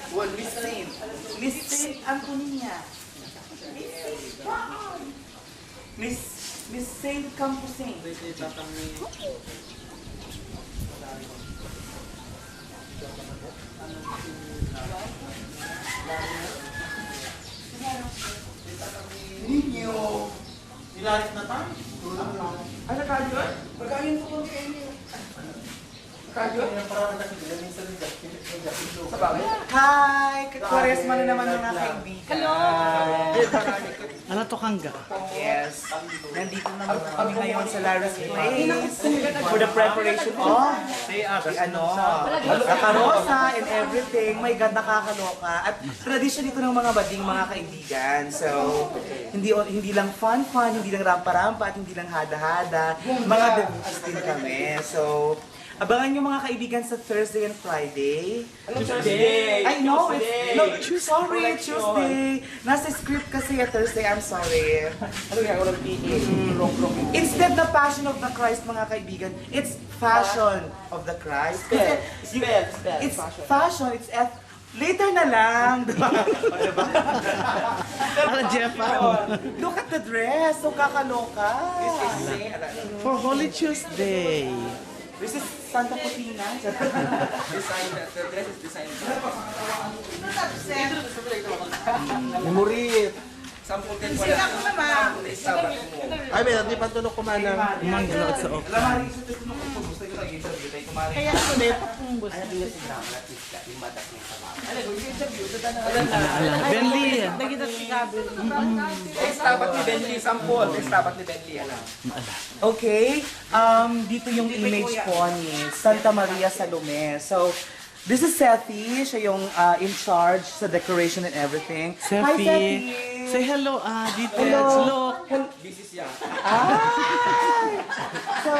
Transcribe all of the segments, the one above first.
Well, Miss Saint. Miss Saint Antonia. Miss Miss Saint Campusin. Ninyo. Nilalit na tayo. Ano ka yun? Pagkain po kung kayo? Hi! Kwaresma na naman mga kaibigan. Hello! Ano to kangga? Yes. Nandito naman kami ngayon sa Lara's Place for the preparation of the karosa and everything. My God, nakakaloka. At tradition ito ng mga bading mga kaibigan. So, hindi lang fun, hindi lang rampa-rampa, at hindi lang hada-hada. Mga devotees din kami. So, abangan nyo mga kaibigan sa Thursday and Friday. Tuesday! I know, sorry, Tuesday. Nasa script kasi Thursday, I'm sorry. Ano nga, walang PA? Instead the Passion of the Christ, mga kaibigan, it's Fashion of the Christ. Kasi Spell. it's fashion, it's later na lang. Para Jeff Look at the dress, so kakaloka. For Holy Tuesday. This is Santa Putina. The dress is designed. Memory. Sample din wala. Isabat mo. Ay, may hindi pa tulog kumalang. Manglot sa ok. Alam mo, rin sa kung gusto ko lang interview tayo kumari. Kaya sulit. Benly. Estabat ni Bentley, sample. Estabat ni Bentley, alam. Okay, dito yung image po ni Santa Maria Salome. So, this is Sethi. Siya yung in charge sa decoration and everything. Hi, Sefi. Sethi! Say hello, dito. Hello! Look. This is yan. Hi! So,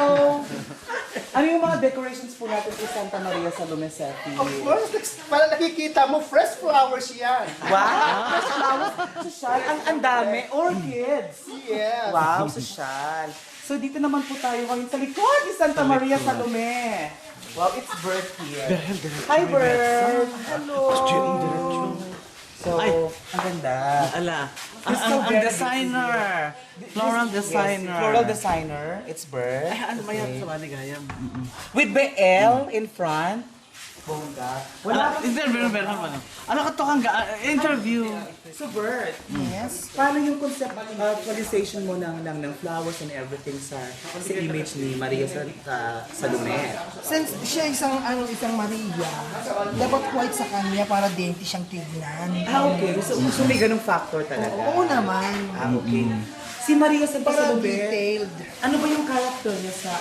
ano yung mga decorations po natin kay Santa Maria Salome, Sethi? Of course, para nakikita mo, fresh flowers yan. Wow! Sosyal. Ang dami. Orchids. Yes. Wow, sosyal. So, dito naman po tayo ngayon sa likod ni Santa Maria Salome. Wow, it's Bert here. Hi, Bert! Hello! So, ang ganda. Ala. It's so Ang very designer. Floral designer. Floral designer. It's Bert. Ay, ano ba yan sa maligayam? With the L in front. Bongga. Wala Interview. Ano ka to kangga? Interview. So, Bert, yes. Paano yung concept actualization mo ng flowers and everything sa image ni Maria Salome? Since siya isang Maria, dapat white sa kanya para dainty siyang tignan. Ah, okay. So may ganung factor talaga. Oo naman. Ah, okay. Si Maria Para Salome, detailed. ano ba yung character niya sa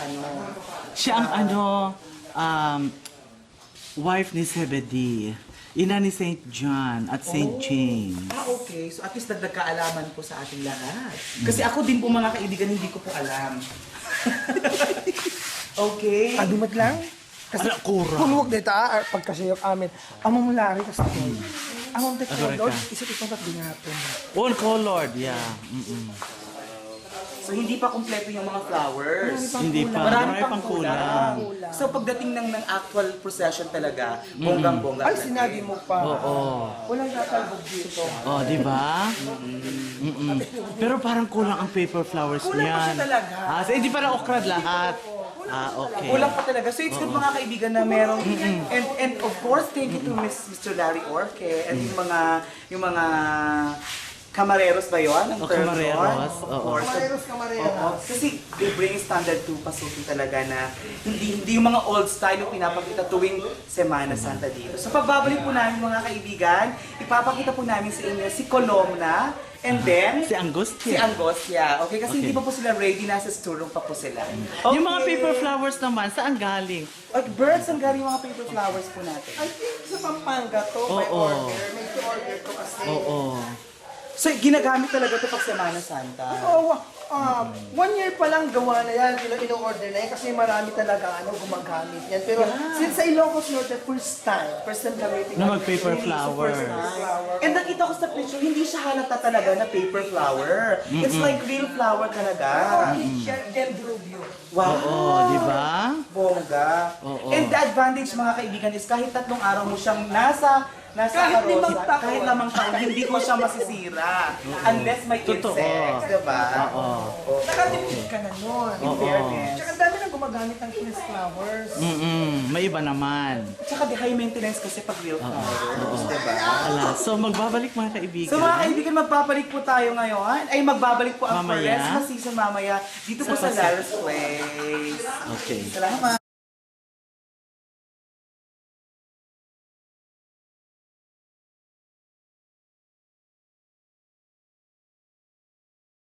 Siya ang wife ni Zebedee. Ina ni St. John at St. James. Ah, okay. So at least nagkaalaman po sa ating lahat. Kasi ako din po mga kaibigan, hindi ko po alam. Okay. Kadumot lang. Kasi Ala, kura. kulwag dito pagkasayok amin. Among mulari kasi ko. Among the Adore Lord, ka. isip ito na't dingaton. One colored, yeah. So hindi pa kumpleto yung mga flowers. Hindi pa. Marami pang kulang. So pagdating ng actual procession talaga, bonggang-bongga. Ay, sinabi mo pa. Oo. Walang tatalbog dito. Oh, di ba? Pero parang kulang ang paper flowers Kulang pa niyan. siya talaga. So hindi para okrad lahat. Okay. Kulang pa talaga. So it's good mga kaibigan na merong and of course thank you to Mr. Larry Orque and yung mga Camareros ba yun? Ang O, term camareros, doon? Of oo. course. Camareros, camareros. Oo. Kasi they bring standard to pasukin talaga na hindi yung mga old style yung pinapakita tuwing Semana Santa dito. So pagbabalik po namin mga kaibigan, ipapakita po namin sa inyo si Colomna and then Si Angustia. si Angostia. Okay? Kasi Okay. hindi pa po sila ready, nasa store room pa po sila. Yung mga paper flowers naman, saan galing? Like birds, ang galing mga paper flowers po natin. I think sa Pampanga to, may Oo. order. May order to kasi. Oo. So, ginagamit talaga ito pag Semana Santa. Oo, 1 year pa lang gawa na yan, ino-order na yan kasi marami talaga gumagamit yan. Pero since sa Ilocos Norte, first time gamitin. Na mag-paper flower. And nakita ko sa picture, hindi siya halata talaga na paper flower. It's like real flower talaga. Dendrobio. Wow! Oo, di ba? Bongga. Oo. And the advantage mga kaibigan is kahit 3 araw mo siyang nasa Kahit karosa, 5 taon. kahit 5 taon, hindi ko siya masisira. Unless may Totoo. insects, diba? Oo. Nakatipid ka na nun. In fairness. Tsaka ang dami nang gumagamit ng Kinis flowers. May iba naman. Tsaka di high maintenance kasi pag real flowers, diba? Ala, so magbabalik mga kaibigan. So mga kaibigan, magbabalik po tayo ngayon. Ay, magbabalik po ang Mamaya? rest na season mamaya dito po Sa sa Lara's Place. Okay. Salamat!